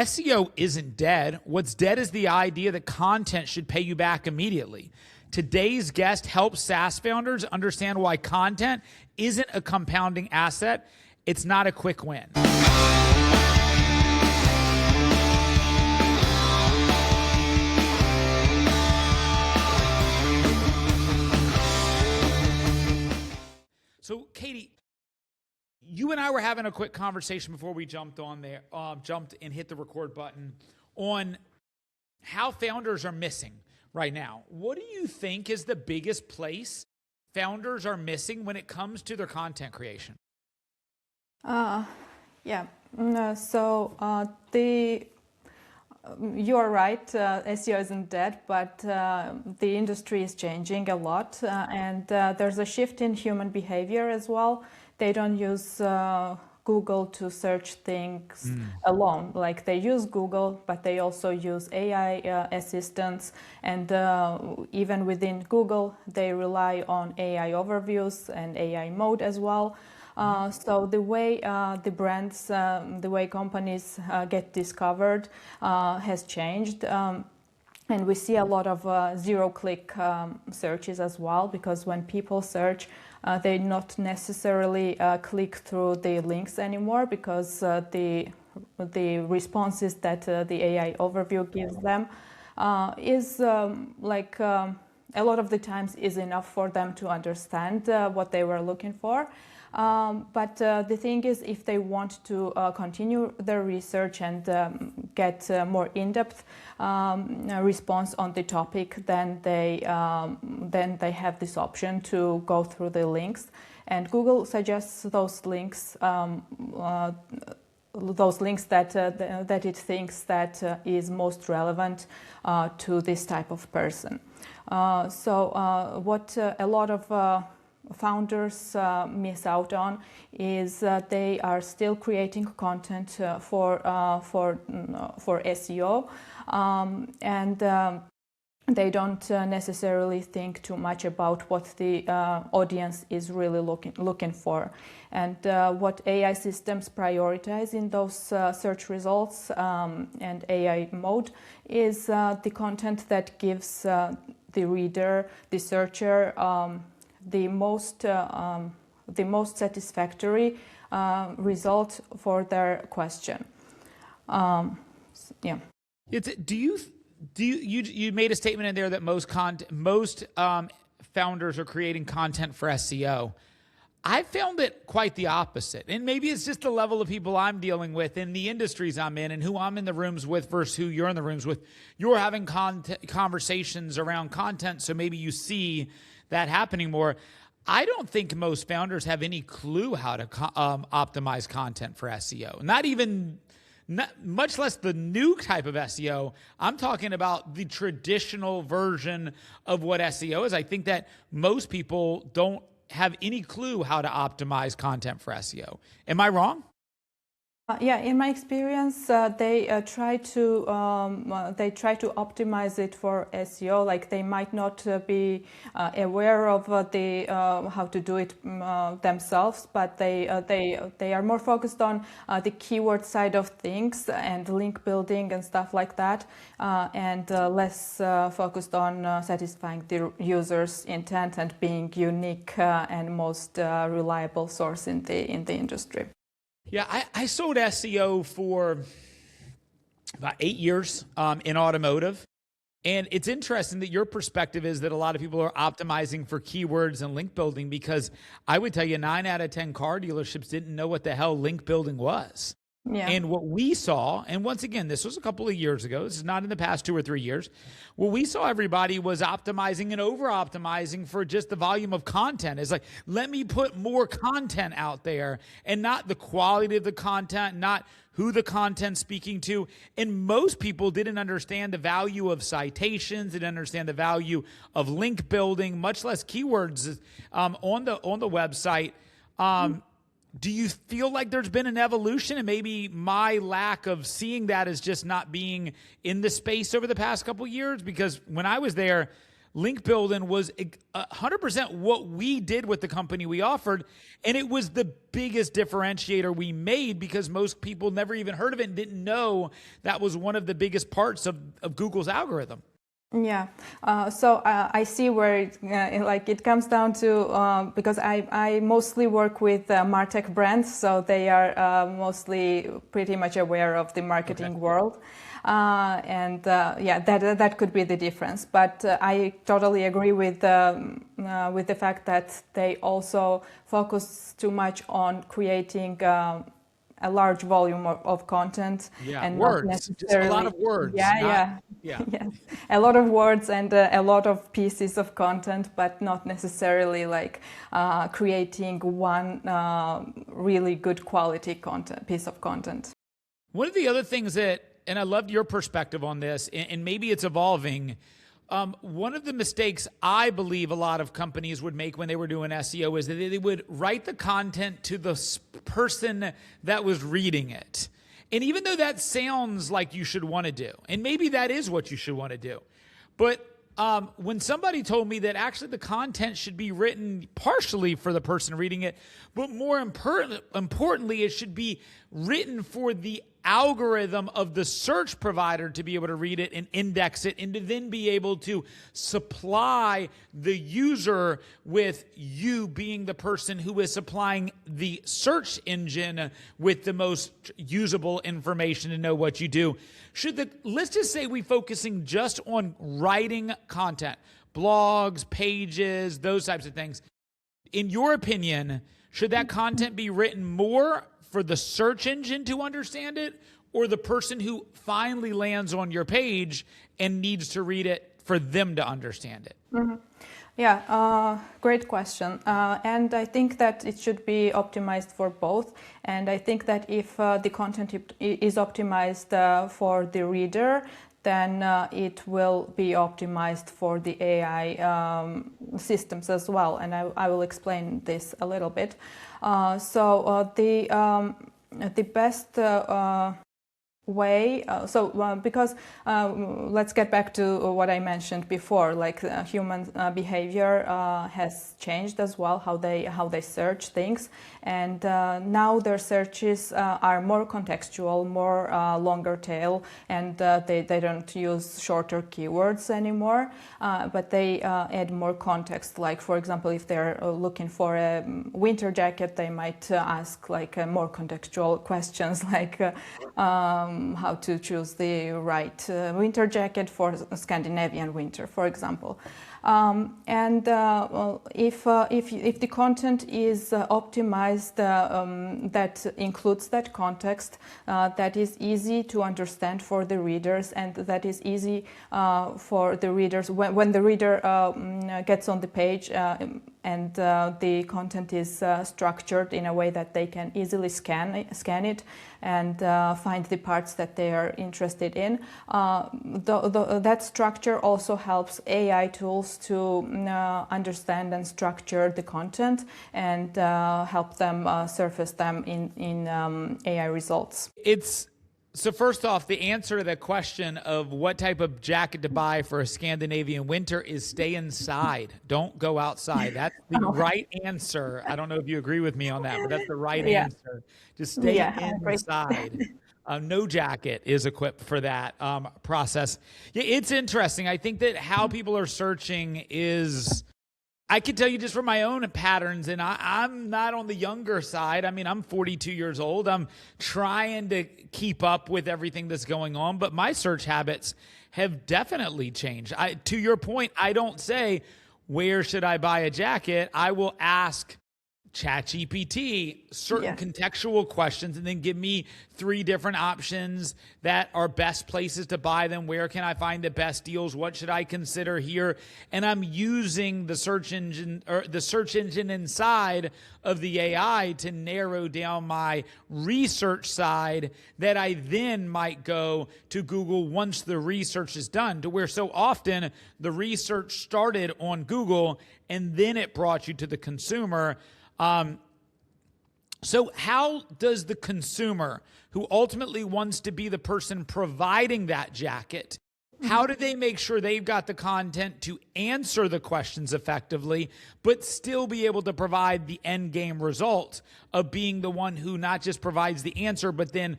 SEO isn't dead. What's dead is the idea that content should pay you back immediately. Today's guest helps SaaS founders understand why content isn't a compounding asset. It's not a quick win. So, Katie, you and I were having a quick conversation before we jumped and hit the record button on how founders are missing right now. What do you think is the biggest place founders are missing when it comes to their content creation? You're right, SEO isn't dead, but the industry is changing a lot, and there's a shift in human behavior as well. They don't use Google to search things alone. Like, they use Google, but they also use AI assistants, and even within Google, they rely on AI overviews and AI mode as well. So the way the brands, the way companies get discovered has changed. And we see a lot of zero-click searches as well, because when people search, they not necessarily click through the links anymore, because the responses that the AI overview gives them is a lot of the times is enough for them to understand what they were looking for. But the thing is, if they want to continue their research and get more in-depth response on the topic, then they have this option to go through the links, and Google suggests those links that it thinks that is most relevant to this type of person. What a lot of founders miss out on is they are still creating content for SEO, and they don't necessarily think too much about what the audience is really looking for. And what AI systems prioritize in those search results and AI mode is the content that gives the reader, the searcher, the most satisfactory result for their question. You made a statement in there that most founders are creating content for SEO. I found it quite the opposite. And maybe it's just the level of people I'm dealing with in the industries I'm in and who I'm in the rooms with versus who you're in the rooms with. You're having conversations around content, so maybe you see that happening more. I don't think most founders have any clue how to optimize content for SEO. Much less the new type of SEO. I'm talking about the traditional version of what SEO is. I think that most people don't have any clue how to optimize content for SEO. Am I wrong? In my experience, they try to optimize it for SEO. Like, they might not be aware of how to do it themselves, but they are more focused on the keyword side of things and link building and stuff like that, and less focused on satisfying the user's intent and being unique and most reliable source in the industry. Yeah, I sold SEO for about 8 years in automotive. And it's interesting that your perspective is that a lot of people are optimizing for keywords and link building, because I would tell you 9 out of 10 car dealerships didn't know what the hell link building was. Yeah. And what we saw, and once again, this was a couple of years ago, this is not in the past 2 or 3 years, what we saw everybody was optimizing and over-optimizing for just the volume of content. It's like, let me put more content out there, and not the quality of the content, not who the content's speaking to. And most people didn't understand the value of citations, didn't understand the value of link building, much less keywords on the website. Do you feel like there's been an evolution, and maybe my lack of seeing that is just not being in the space over the past couple of years? Because when I was there, link building was 100% what we did with the company we offered. And it was the biggest differentiator we made because most people never even heard of it and didn't know that was one of the biggest parts of Google's algorithm. Yeah, so I see where it comes down to because I mostly work with MarTech brands, so they are mostly pretty much aware of the marketing world, and yeah, that could be the difference. But I totally agree with the fact that they also focus too much on creating a large volume of content, and words, not necessarily just a lot of words. Yeah. Yes, a lot of words and a lot of pieces of content, but not necessarily like creating one really good quality piece of content. One of the other things that, and I loved your perspective on this, and maybe it's evolving. One of the mistakes I believe a lot of companies would make when they were doing SEO is that they would write the content to the person that was reading it. And even though that sounds like you should want to do, and maybe that is what you should want to do, but when somebody told me that actually the content should be written partially for the person reading it, but more importantly, it should be written for the algorithm of the search provider to be able to read it and index it and to then be able to supply the user with you being the person who is supplying the search engine with the most usable information to know what you do. Let's just say we focusing just on writing content, blogs, pages, those types of things. In your opinion, should that content be written more for the search engine to understand it, or the person who finally lands on your page and needs to read it for them to understand it? Mm-hmm. Yeah, great question. And I think that it should be optimized for both. And I think that if the content is optimized for the reader, then it will be optimized for the AI systems as well. And I will explain this a little bit. So the best way, because let's get back to what I mentioned before, like human behavior has changed as well, how they search things, and now their searches are more contextual, more longer tail, and they don't use shorter keywords anymore, but they add more context. Like, for example, if they're looking for a winter jacket, they might ask like more contextual questions, like how to choose the right winter jacket for Scandinavian winter, for example. And if the content is optimized, that includes that context, that is easy to understand for the readers, and that is easy for the readers when the reader gets on the page and the content is structured in a way that they can easily scan it and find the parts that they are interested in. That structure also helps AI tools to understand and structure the content and help them surface them in AI results. So first off, the answer to the question of what type of jacket to buy for a Scandinavian winter is stay inside. Don't go outside. That's the right answer. I don't know if you agree with me on that, but that's the right answer. Just stay inside. No jacket is equipped for that process. Yeah, it's interesting. I think that how people are searching is... I can tell you just from my own patterns, and I'm not on the younger side. I mean, I'm 42 years old. I'm trying to keep up with everything that's going on, but my search habits have definitely changed. To your point, I don't say, where should I buy a jacket? I will ask ChatGPT certain contextual questions and then give me 3 different options that are best places to buy them. Where can I find the best deals? What should I consider here? And I'm using the search engine inside of the AI to narrow down my research side that I then might go to Google once the research is done, to where so often the research started on Google and then it brought you to the consumer. So how does the consumer, who ultimately wants to be the person providing that jacket, How do they make sure they've got the content to answer the questions effectively, but still be able to provide the end game result of being the one who not just provides the answer, but then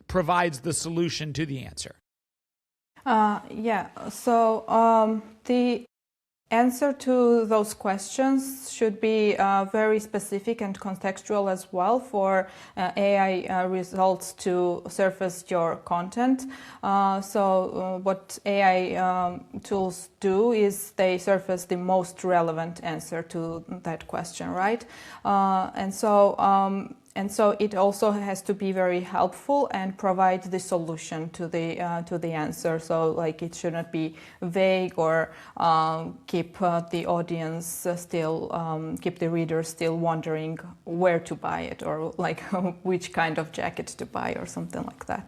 provides the solution to the answer? So the answer to those questions should be very specific and contextual as well for AI results to surface your content. What AI tools do is they surface the most relevant answer to that question, right? And so it also has to be very helpful and provide the solution to the answer. So like it shouldn't be vague or keep the audience keep the reader still wondering where to buy it or like which kind of jacket to buy or something like that.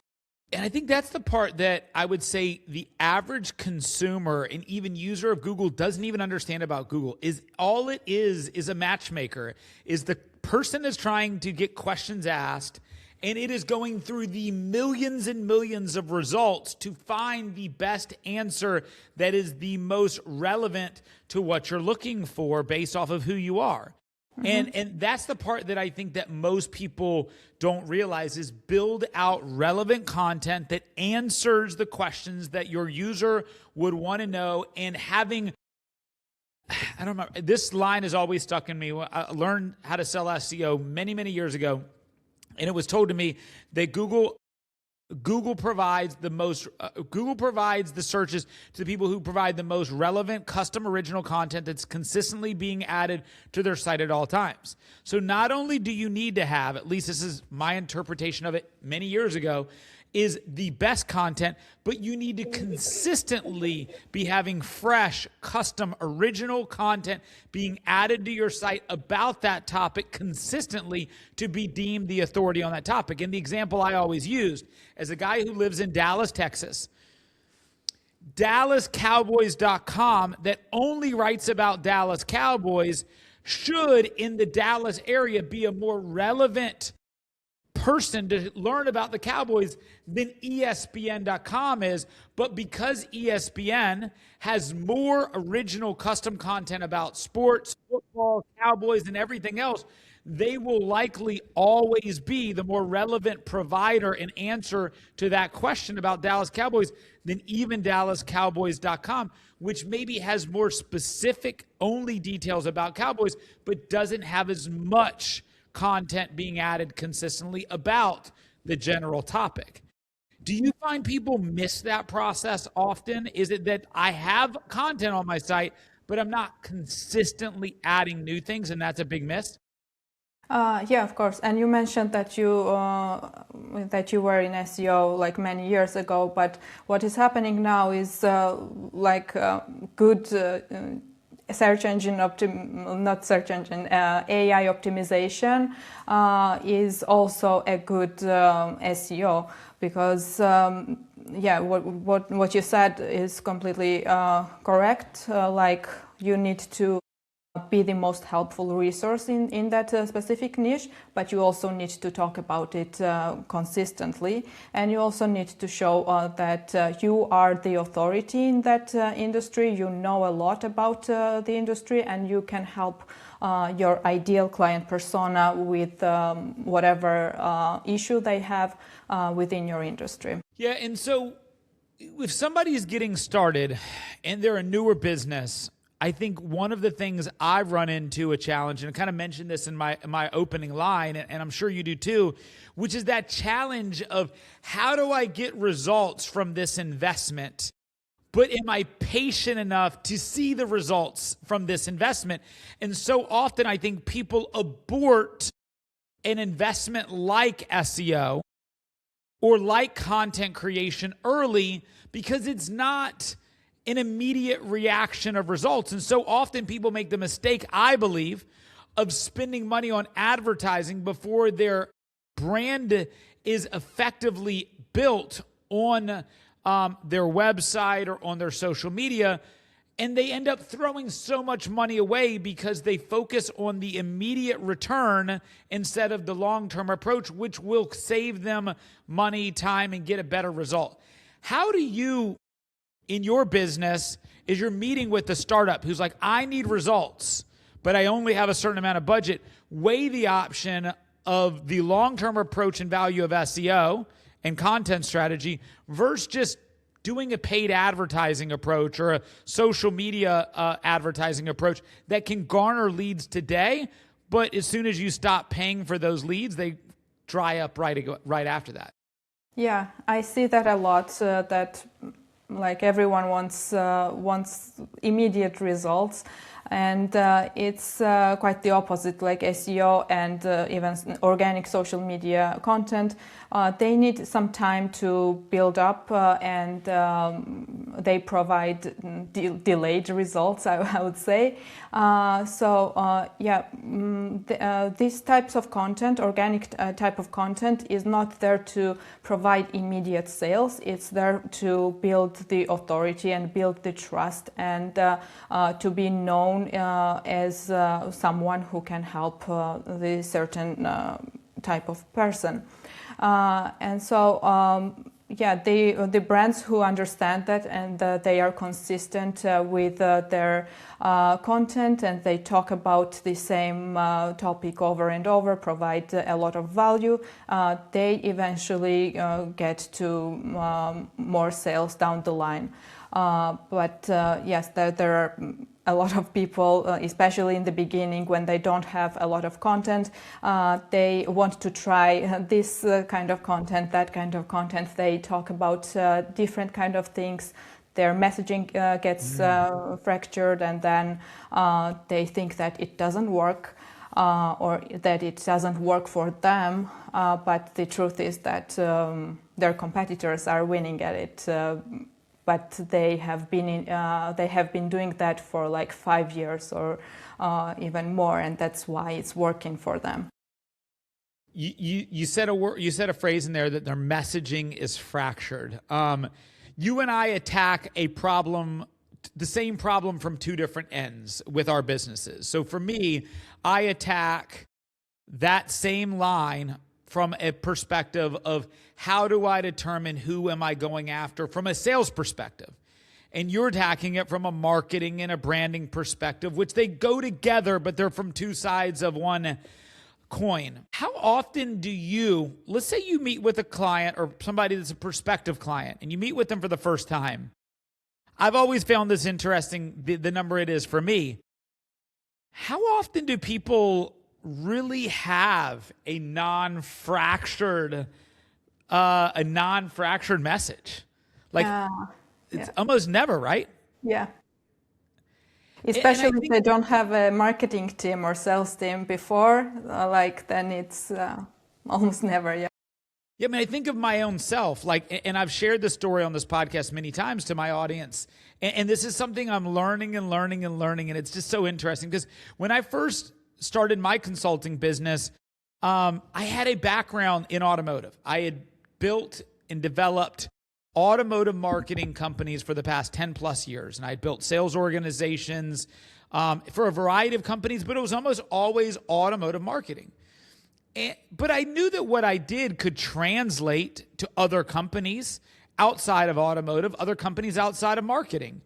And I think that's the part that I would say the average consumer and even user of Google doesn't even understand about Google. Is all it is a matchmaker. Is the person is trying to get questions asked, and it is going through the millions and millions of results to find the best answer that is the most relevant to what you're looking for based off of who you are. And that's the part that I think that most people don't realize is build out relevant content that answers the questions that your user would want to know. And having, I don't know, this line has always stuck in me. I learned how to sell SEO many, many years ago. And it was told to me that Google provides the searches to the people who provide the most relevant custom original content that's consistently being added to their site at all times. So not only do you need to have, at least this is my interpretation of it many years ago, is the best content, but you need to consistently be having fresh, custom, original content being added to your site about that topic consistently to be deemed the authority on that topic. And the example I always used, as a guy who lives in Dallas, Texas, DallasCowboys.com that only writes about Dallas Cowboys should, in the Dallas area, be a more relevant person to learn about the Cowboys than ESPN.com is. But because ESPN has more original custom content about sports, football, Cowboys, and everything else, they will likely always be the more relevant provider and answer to that question about Dallas Cowboys than even DallasCowboys.com, which maybe has more specific only details about Cowboys, but doesn't have as much content being added consistently about the general topic. Do you find people miss that process often? Is it that I have content on my site, but I'm not consistently adding new things, and that's a big miss? Yeah, of course. And you mentioned that you were in SEO like many years ago, but what is happening now is good search engine AI optimization is also a good SEO because what you said is completely correct. Like you need to be the most helpful resource in that specific niche, but you also need to talk about it consistently, and you also need to show that you are the authority in that industry, you know a lot about the industry, and you can help your ideal client persona with whatever issue they have within your industry. Yeah, and so if somebody is getting started and they're a newer business, I think one of the things I've run into a challenge, and I kind of mentioned this in my opening line, and I'm sure you do too, which is that challenge of how do I get results from this investment, but am I patient enough to see the results from this investment? And so often I think people abort an investment like SEO or like content creation early because it's not an immediate reaction of results. And so often people make the mistake, I believe, of spending money on advertising before their brand is effectively built on their website or on their social media. And they end up throwing so much money away because they focus on the immediate return instead of the long-term approach, which will save them money, time, and get a better result. How do you in your business is you're meeting with the startup who's like, I need results, but I only have a certain amount of budget. Weigh the option of the long-term approach and value of SEO and content strategy versus just doing a paid advertising approach or a social media advertising approach that can garner leads today, but as soon as you stop paying for those leads, they dry up right after that. Yeah, I see that a lot, that like everyone wants immediate results. And it's quite the opposite, like SEO and even organic social media content. They need some time to build up and they provide delayed results, I would say. These types of content, organic type of content, is not there to provide immediate sales. It's there to build the authority and build the trust and to be known as someone who can help the certain type of person. The brands who understand that and they are consistent with their content and they talk about the same topic over and over, provide a lot of value, they eventually get to more sales down the line. Yes, there are a lot of people, especially in the beginning when they don't have a lot of content, they want to try this kind of content, that kind of content. They talk about different kind of things. Their messaging gets fractured, and then they think that it doesn't work or that it doesn't work for them. But the truth is that their competitors are winning at it. But they have been doing that for like 5 years or even more, and that's why it's working for them. You said a phrase in there that their messaging is fractured. You and I attack the same problem from two different ends with our businesses. So for me, I attack that same line from a perspective of how do I determine who am I going after from a sales perspective? And you're attacking it from a marketing and a branding perspective, which they go together, but they're from two sides of one coin. How often do you, let's say you meet with a client or somebody that's a prospective client and you meet with them for the first time. I've always found this interesting, the number it is for me. How often do people really have a non-fractured message? It's almost never, right? Yeah. Especially if they don't have a marketing team or sales team before, then it's almost never. Yeah. Yeah, I mean, I think of my own self, and I've shared this story on this podcast many times to my audience. And this is something I'm learning, and it's just so interesting because when I first started my consulting business, I had a background in automotive. I had built and developed automotive marketing companies for the past 10 plus years. And I had built sales organizations for a variety of companies, but it was almost always automotive marketing. But I knew that what I did could translate to other companies outside of automotive, other companies outside of marketing.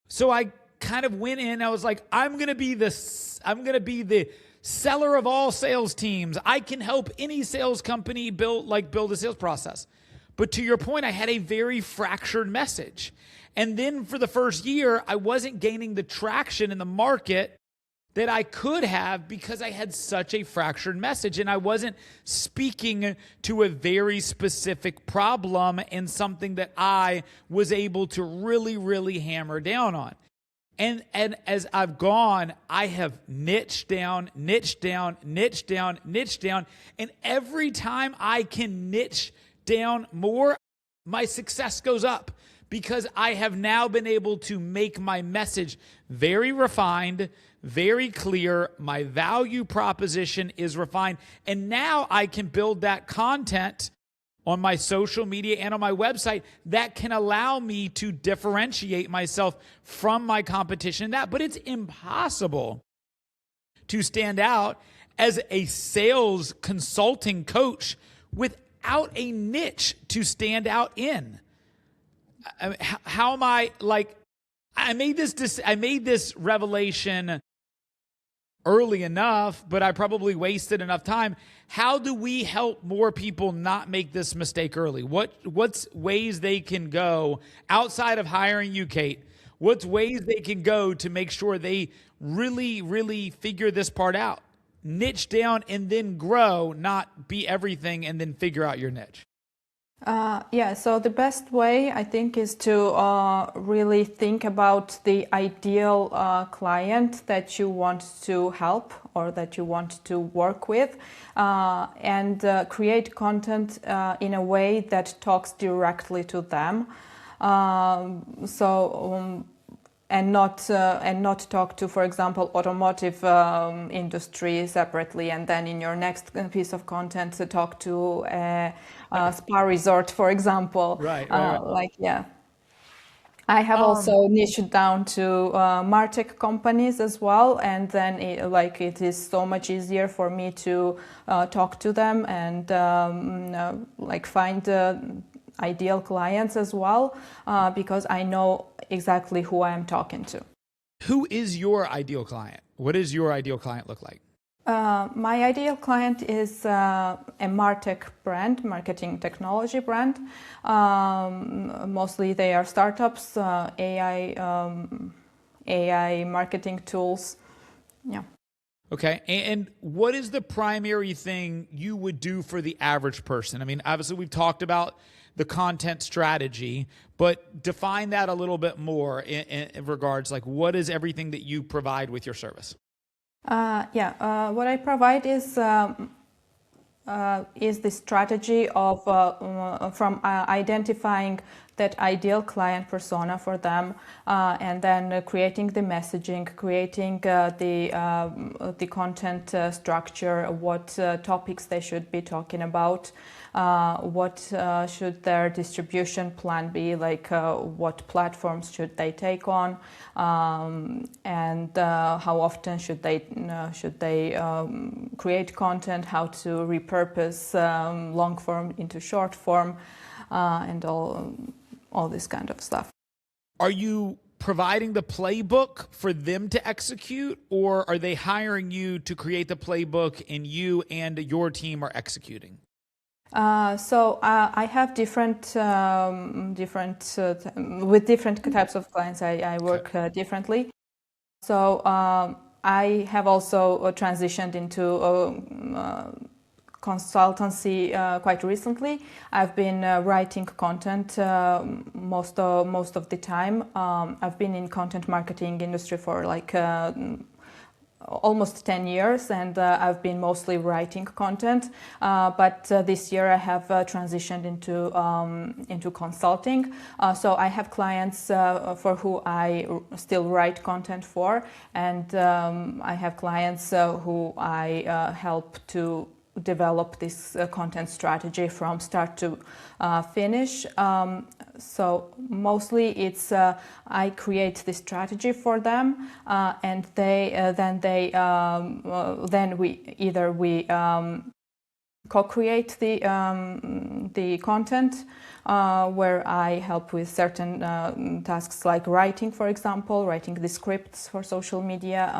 So I kind of went in, I was like, I'm going to be the seller of all sales teams. I can help any sales company build a sales process. But to your point, I had a very fractured message. And then for the first year, I wasn't gaining the traction in the market that I could have because I had such a fractured message and I wasn't speaking to a very specific problem and something that I was able to really, really hammer down on. And as I've gone, I have niched down. And every time I can niche down more, my success goes up because I have now been able to make my message very refined, very clear. My value proposition is refined. And now I can build that content on my social media and on my website that can allow me to differentiate myself from my competition. But it's impossible to stand out as a sales consulting coach without a niche to stand out in. I mean, how am I like? I made this revelation early enough, but I probably wasted enough time. How do we help more people not make this mistake early? What's ways they can go outside of hiring you, Kate? What's ways they can go to make sure they really, really figure this part out? Niche down and then grow, not be everything and then figure out your niche. Yeah, so the best way I think is to really think about the ideal client that you want to help or that you want to work with, and create content in a way that talks directly to them. And not talk to, for example, automotive industry separately, and then in your next piece of content to talk to a spa resort, for example. Right. Like, yeah. I have also niched down to MarTech companies as well, and then it is so much easier for me to talk to them and find ideal clients as well, because I know exactly who I am talking to. Who is your ideal client? What does your ideal client look like? My ideal client is a MarTech brand, marketing technology brand. Mostly they are startups, AI marketing tools. Yeah. Okay. And what is the primary thing you would do for the average person? I mean, obviously we've talked about the content strategy, but define that a little bit more in regards, like what is everything that you provide with your service? What I provide is the strategy of from identifying that ideal client persona for them, and then creating the messaging, creating the content structure, what topics they should be talking about, what should their distribution plan be, like what platforms should they take on, and how often should they create content, how to repurpose long form into short form, and all this kind of stuff. Are you providing the playbook for them to execute, or are they hiring you to create the playbook and you and your team are executing? I have different with different types of clients. I work differently. So I have also transitioned into consultancy quite recently. I've been writing content most of the time. I've been in content marketing industry for like almost 10 years, and I've been mostly writing content. But this year I have transitioned into consulting. So I have clients for who I still write content for, and I have clients who I help to develop this content strategy from start to finish. So mostly it's I create the strategy for them, and then we co-create the content, where I help with certain tasks like writing, for example, writing the scripts for social media,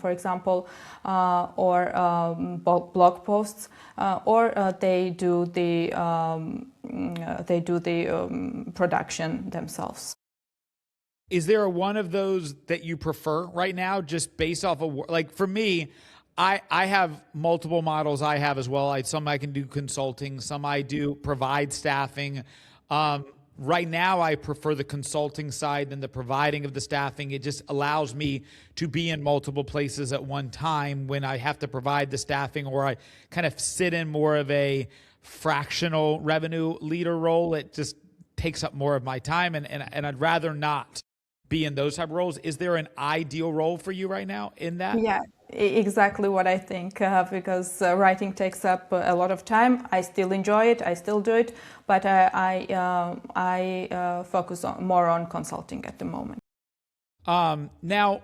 for example, or blog posts, or they do the production themselves. Is there one of those that you prefer right now, just based off of, like, for me, I have multiple models I have as well. Some I can do consulting, some I do provide staffing. Right now, I prefer the consulting side than the providing of the staffing. It just allows me to be in multiple places at one time when I have to provide the staffing, or I kind of sit in more of a fractional revenue leader role. It just takes up more of my time, and I'd rather not be in those type of roles. Is there an ideal role for you right now in that? Yeah, exactly what I think, because writing takes up a lot of time. I still enjoy it, I still do it, but I focus more on consulting at the moment. Now,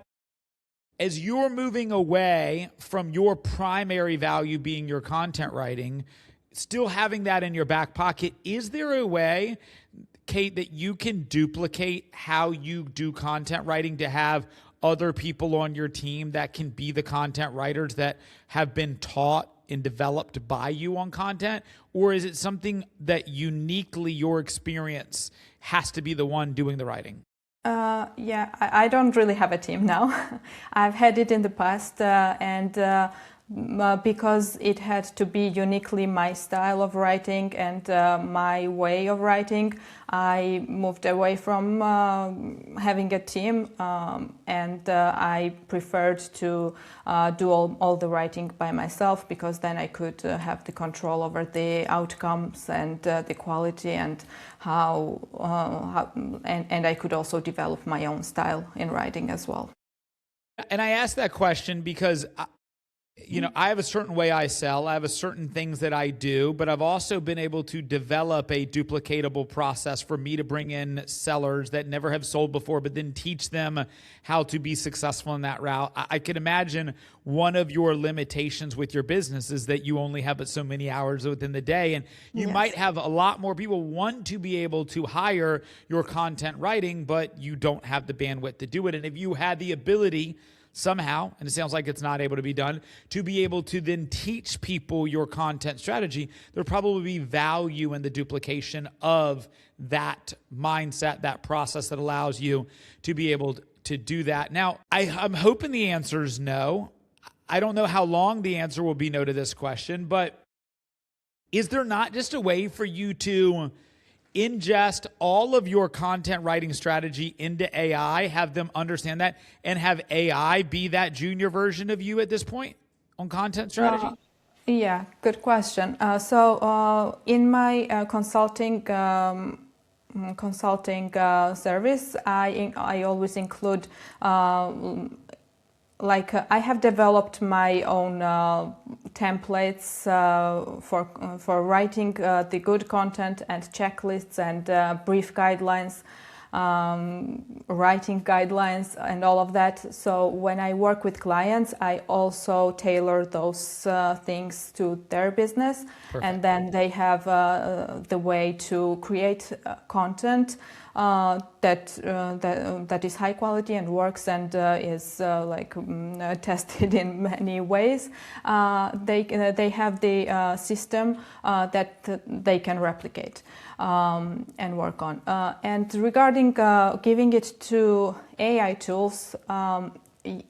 as you're moving away from your primary value being your content writing, still having that in your back pocket, is there a way, Kate, that you can duplicate how you do content writing to have other people on your team that can be the content writers that have been taught and developed by you on content? Or is it something that uniquely your experience has to be the one doing the writing? Yeah, I don't really have a team now. I've had it in the past, and because it had to be uniquely my style of writing and my way of writing, I moved away from having a team, and I preferred to do all the writing by myself, because then I could have the control over the outcomes and the quality and and I could also develop my own style in writing as well. And I asked that question because I have a certain way I sell. I have a certain things that I do, but I've also been able to develop a duplicatable process for me to bring in sellers that never have sold before, but then teach them how to be successful in that route. I can imagine one of your limitations with your business is that you only have so many hours within the day, and you might have a lot more people want to be able to hire your content writing, but you don't have the bandwidth to do it. And if you had the ability somehow, and it sounds like it's not able to be done, to be able to then teach people your content strategy, there'll probably be value in the duplication of that mindset, that process that allows you to be able to do that. Now, I'm hoping the answer is no. I don't know how long the answer will be no to this question, but is there not just a way for you to ingest all of your content writing strategy into AI, have them understand that, and have AI be that junior version of you at this point on content strategy? Yeah, good question. So in my consulting service, I always include I have developed my own templates for writing the good content, and checklists and brief guidelines, writing guidelines and all of that. So when I work with clients, I also tailor those things to their business. Perfect. And then they have the way to create content that is high quality and works and is tested in many ways. They have the system that they can replicate and work on. And regarding giving it to AI tools,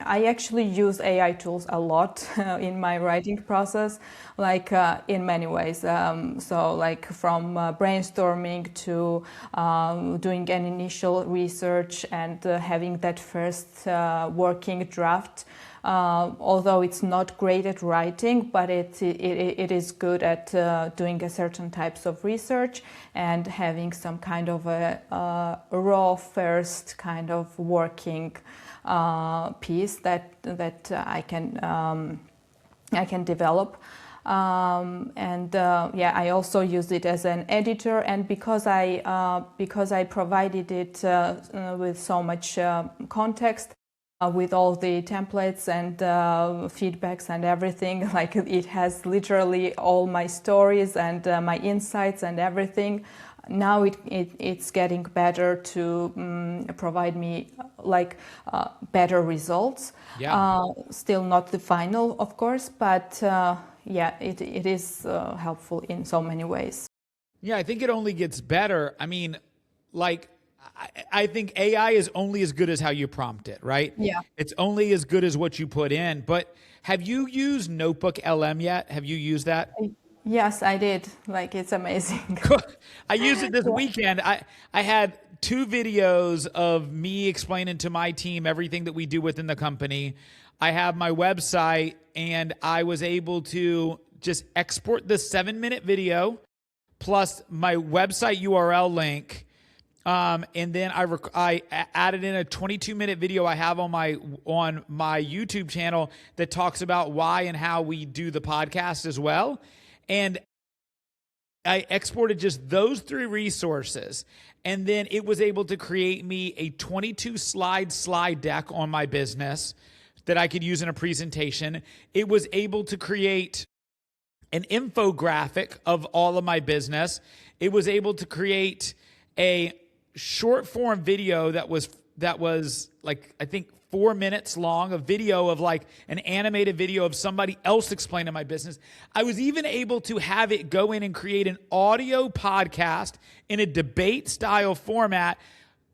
I actually use AI tools a lot in my writing process, in many ways. So from brainstorming to doing an initial research and having that first working draft. Although it's not great at writing, but it is good at doing a certain types of research and having some kind of a raw first kind of working piece that I can develop. I also use it as an editor, and because I provided it with so much context, with all the templates and feedbacks and everything, it has literally all my stories and my insights and everything. Now it's getting better to provide me better results. Yeah. Still not the final, of course, but it is helpful in so many ways. Yeah, I think it only gets better. I mean, I think AI is only as good as how you prompt it, right? Yeah. It's only as good as what you put in. But have you used NotebookLM yet? Have you used that? Yes, I did. It's amazing. I used it this weekend. I had 2 videos of me explaining to my team everything that we do within the company. I have my website, and I was able to just export the 7-minute video plus my website URL link. And then I added in a 22-minute video I have on my YouTube channel that talks about why and how we do the podcast as well. And I exported just those 3 resources, and then it was able to create me a 22-slide deck on my business that I could use in a presentation. It was able to create an infographic of all of my business. It was able to create a short form video that was like, I think 4 minutes long, a video of like an animated video of somebody else explaining my business. I was even able to have it go in and create an audio podcast in a debate style format,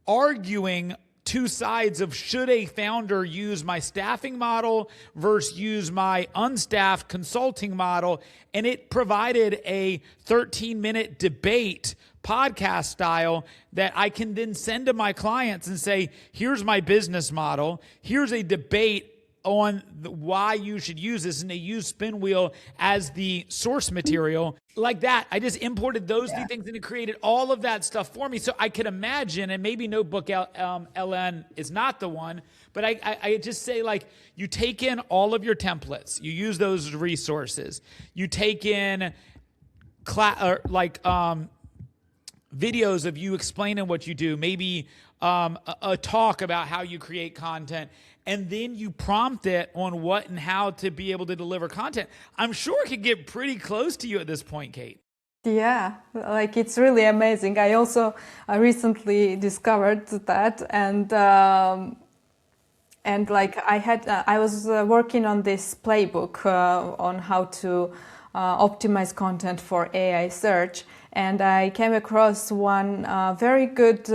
arguing two sides of should a founder use my staffing model versus use my unstaffed consulting model. And it provided a 13-minute debate podcast style that I can then send to my clients and say, here's my business model. Here's a debate on why you should use this. And they use Spinwheel as the source material like that. I just imported those two things and it created all of that stuff for me. So I could imagine, and maybe NotebookLM is not the one, but I just say, like, you take in all of your templates, you use those resources, you take in videos of you explaining what you do, maybe a talk about how you create content, and then you prompt it on what and how to be able to deliver content. I'm sure it could get pretty close to you at this point, Kate. Yeah, like it's really amazing. I also recently discovered that, and like I was working on this playbook on how to optimize content for AI search. And I came across one very good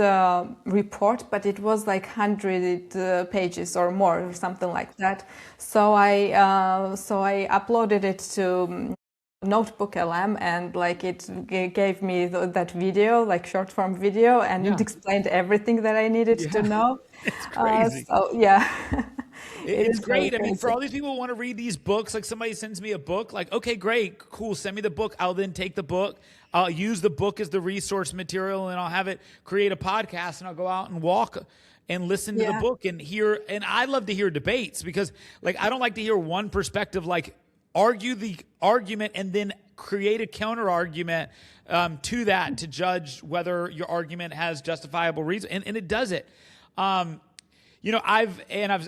report, but it was like 100 pages or more, or something like that. So I uploaded it to NotebookLM, and like it gave me that video, like short form video, and it explained everything that I needed to know. It's crazy. So yeah. It's great. I mean, for all these people who want to read these books, like somebody sends me a book, like, okay, great, cool, send me the book. I'll then take the book. I'll use the book as the resource material, and I'll have it create a podcast, and I'll go out and walk and listen to the book and hear. And I love to hear debates because, like, I don't like to hear one perspective, like argue the argument and then create a counter argument to that to judge whether your argument has justifiable reason. And it does it. You know, I've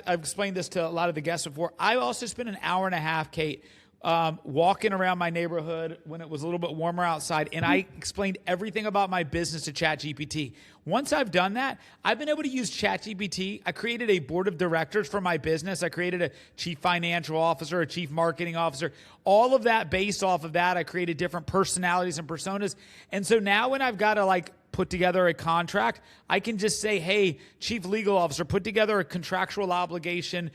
explained this to a lot of the guests before. I also spent an hour and a half, Kate, walking around my neighborhood when it was a little bit warmer outside, and I explained everything about my business to ChatGPT. Once I've done that, I've been able to use ChatGPT. I created a board of directors for my business. I created a chief financial officer, a chief marketing officer, all of that based off of that. I created different personalities and personas. And so now when I've got to like put together a contract, I can just say, hey, chief legal officer, put together a contractual obligation,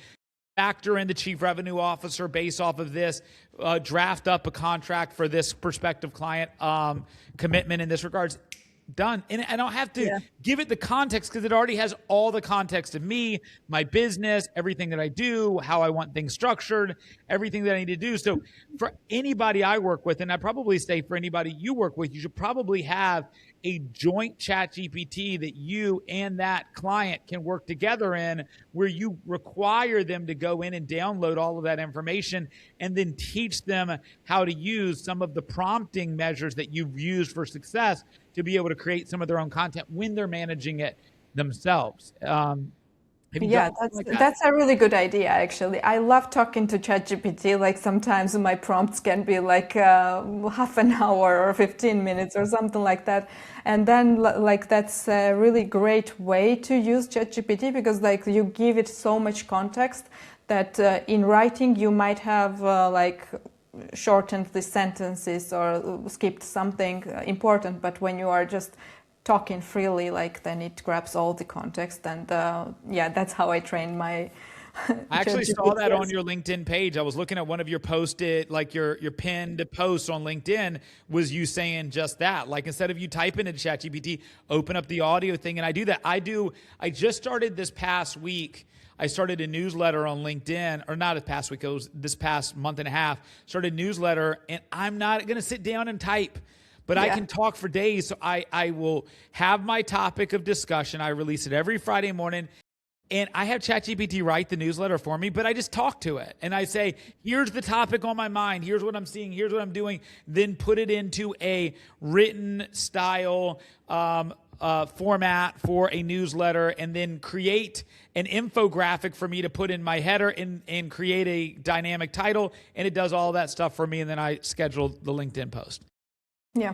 factor in the chief revenue officer based off of this, draft up a contract for this prospective client commitment in this regards. Done. And I don't have to give it the context because it already has all the context of me, my business, everything that I do, how I want things structured, everything that I need to do. So for anybody I work with, and I probably say for anybody you work with, you should probably have a joint ChatGPT that you and that client can work together in, where you require them to go in and download all of that information and then teach them how to use some of the prompting measures that you've used for success to be able to create some of their own content when they're managing it themselves. Yeah, that's a really good idea, actually. I love talking to ChatGPT. Like sometimes my prompts can be like half an hour or 15 minutes or something like that. And then like that's a really great way to use ChatGPT because like you give it so much context that in writing you might have like shortened the sentences or skipped something important, but when you are just talking freely, like then it grabs all the context. And yeah, that's how I trained my I actually saw that on your LinkedIn page. I was looking at one of your posted, like your pinned post on LinkedIn was you saying just that. Like instead of you typing into ChatGPT, open up the audio thing. And I do that. I just started this past week. I started a newsletter on LinkedIn, or not this past week, it was this past month and a half, started a newsletter, and I'm not going to sit down and type. But I can talk for days. So I will have my topic of discussion. I release it every Friday morning. And I have ChatGPT write the newsletter for me, but I just talk to it. And I say, here's the topic on my mind. Here's what I'm seeing. Here's what I'm doing. Then put it into a written style format for a newsletter, and then create an infographic for me to put in my header and create a dynamic title. And it does all that stuff for me. And then I schedule the LinkedIn post. Yeah,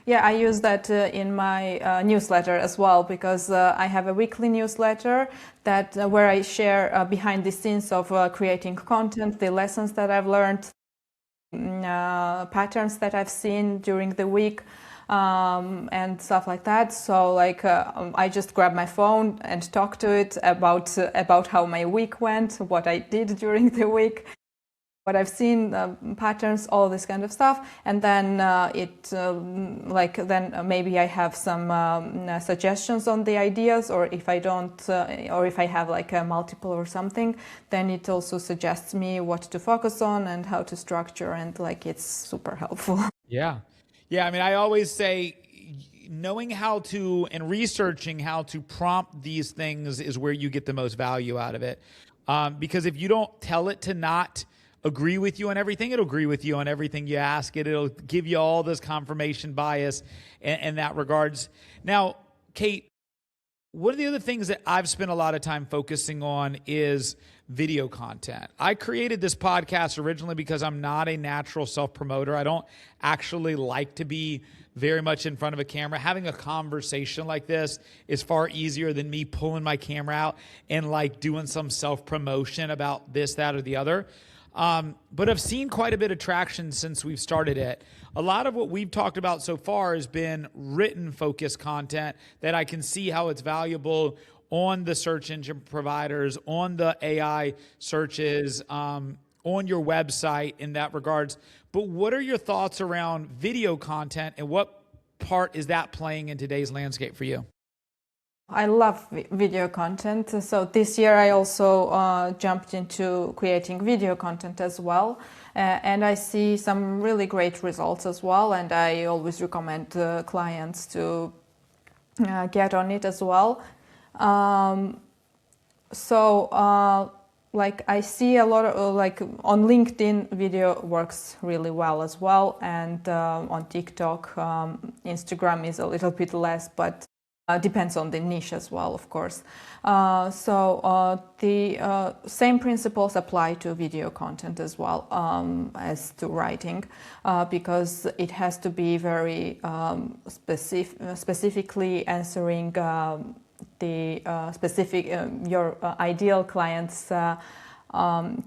Yeah, I use that in my newsletter as well, because I have a weekly newsletter that where I share behind the scenes of creating content, the lessons that I've learned, patterns that I've seen during the week, and stuff like that. So like I just grab my phone and talk to it about how my week went, what I did during the week, what I've seen, patterns, all this kind of stuff, and then maybe I have some suggestions on the ideas, or if I don't, or if I have like a multiple or something, then it also suggests me what to focus on and how to structure, and like it's super helpful. Yeah. Yeah. I mean, I always say knowing how to and researching how to prompt these things is where you get the most value out of it. Because if you don't tell it to not agree with you on everything, it'll agree with you on everything you ask it. It'll give you all this confirmation bias in that regards. Now, Kate, one of the other things that I've spent a lot of time focusing on is video content. I created this podcast originally because I'm not a natural self-promoter. I don't actually like to be very much in front of a camera. Having a conversation like this is far easier than me pulling my camera out and like doing some self-promotion about this, that, or the other. But I've seen quite a bit of traction since we've started it. A lot of what we've talked about so far has been written focused content that I can see how it's valuable on the search engine providers, on the AI searches, on your website in that regards. But what are your thoughts around video content, and what part is that playing in today's landscape for you? I love video content. So this year I also jumped into creating video content as well. And I see some really great results as well. And I always recommend clients to get on it as well. Like I see a lot of like on LinkedIn, video works really well as well. And on TikTok, Instagram is a little bit less, but depends on the niche as well, of course. The same principles apply to video content as well as to writing, because it has to be very specifically answering the specific your ideal client's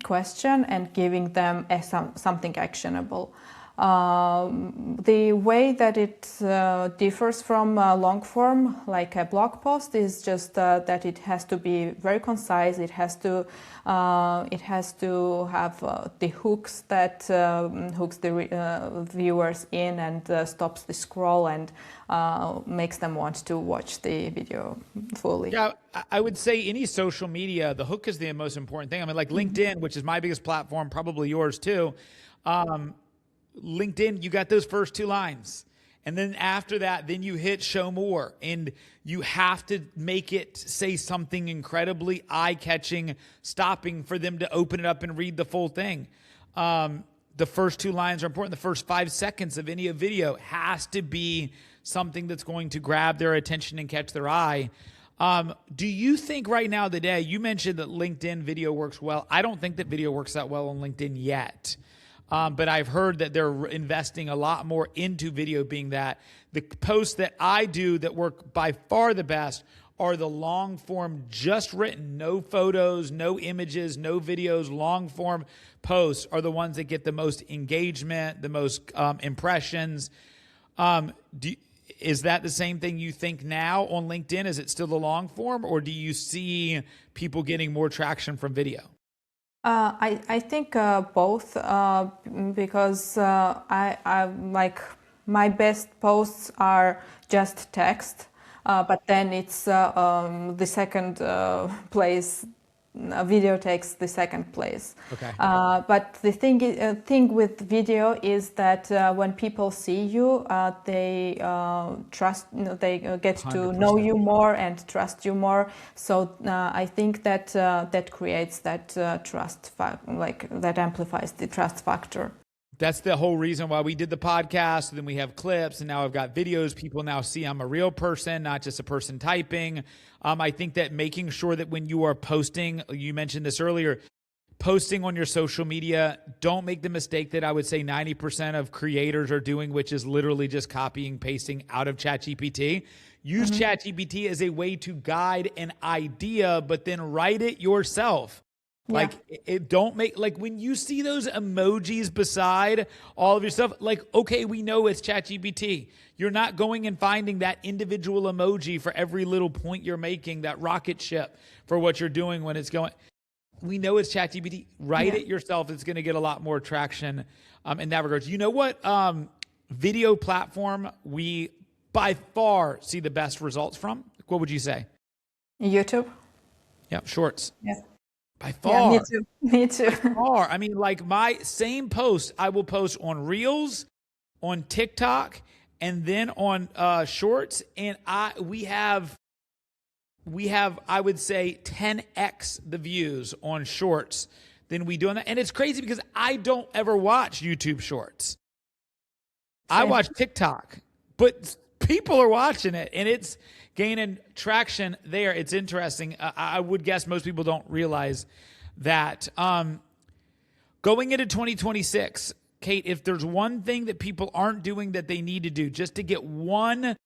question and giving them something actionable. The way that it differs from long form, like a blog post, is just that it has to be very concise. It has to have the hooks that hooks the viewers in and stops the scroll and makes them want to watch the video fully. Yeah, I would say any social media, the hook is the most important thing. I mean, like LinkedIn, which is my biggest platform, probably yours too. LinkedIn, you got those first two lines. And then after that, then you hit show more. And you have to make it say something incredibly eye-catching, stopping for them to open it up and read the full thing. The first two lines are important. The first 5 seconds of any video has to be something that's going to grab their attention and catch their eye. Do you think right now today, you mentioned that LinkedIn video works well. I don't think that video works that well on LinkedIn yet. But I've heard that they're investing a lot more into video, being that the posts that I do that work by far the best are the long form, just written, no photos, no images, no videos, long form posts are the ones that get the most engagement, the most impressions. Is that the same thing you think now on LinkedIn? Is it still the long form, or do you see people getting more traction from video? I think both, because I like my best posts are just text, but then it's the second place. Video takes the second place. Okay. But the thing with video is that when people see you, they trust. They get 100%. To know you more and trust you more. So I think that that creates that trust, like that amplifies the trust factor. That's the whole reason why we did the podcast. And then we have clips, and now I've got videos. People now see I'm a real person, not just a person typing. I think that making sure that when you are posting, you mentioned this earlier, posting on your social media, don't make the mistake that I would say 90% of creators are doing, which is literally just copying, pasting out of ChatGPT. Use ChatGPT as a way to guide an idea, but then write it yourself. Like, don't make, like, when you see those emojis beside all of your stuff, like, okay, we know it's ChatGPT. You're not going and finding that individual emoji for every little point you're making, that rocket ship for what you're doing when it's going. We know it's ChatGPT. Write it yourself. It's going to get a lot more traction in that regard. You know what video platform we by far see the best results from? What would you say? YouTube. Yeah, shorts. Yeah. By far. Yeah, me too. Me too. By far. I mean, like, my same post, I will post on Reels, on TikTok, and then on Shorts. And we have, I would say, 10x the views on Shorts than we do on that. And it's crazy because I don't ever watch YouTube Shorts. I watch TikTok, but people are watching it, and it's gaining traction there. It's interesting. I would guess most people don't realize that. Going into 2026, Kate, if there's one thing that people aren't doing that they need to do, just to get one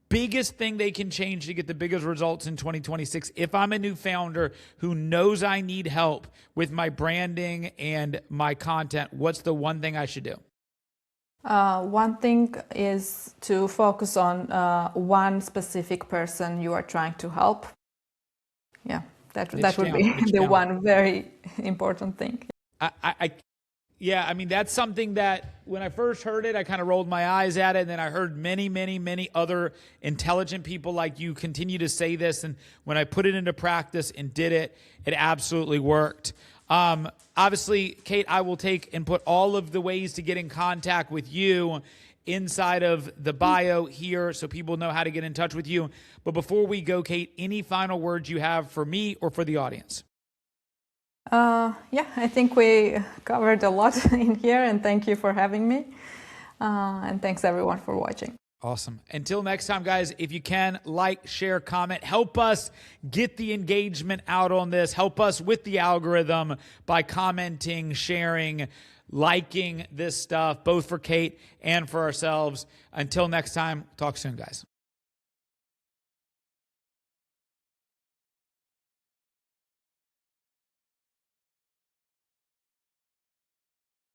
biggest thing they can change to get the biggest results in 2026, if I'm a new founder who knows I need help with my branding and my content, what's the one thing I should do? One thing is to focus on one specific person you are trying to help. Yeah, that would be the one very important thing. I mean, that's something that when I first heard it, I kind of rolled my eyes at it. And then I heard many other intelligent people like you continue to say this. And when I put it into practice and did it, it absolutely worked. Obviously, Kate, I will take and put all of the ways to get in contact with you inside of the bio here so people know how to get in touch with you. But before we go, Kate, any final words you have for me or for the audience? I think we covered a lot in here, and thank you for having me. And thanks everyone for watching. Awesome. Until next time, guys, if you can, like, share, comment, help us get the engagement out on this. Help us with the algorithm by commenting, sharing, liking this stuff, both for Kate and for ourselves. Until next time, talk soon, guys.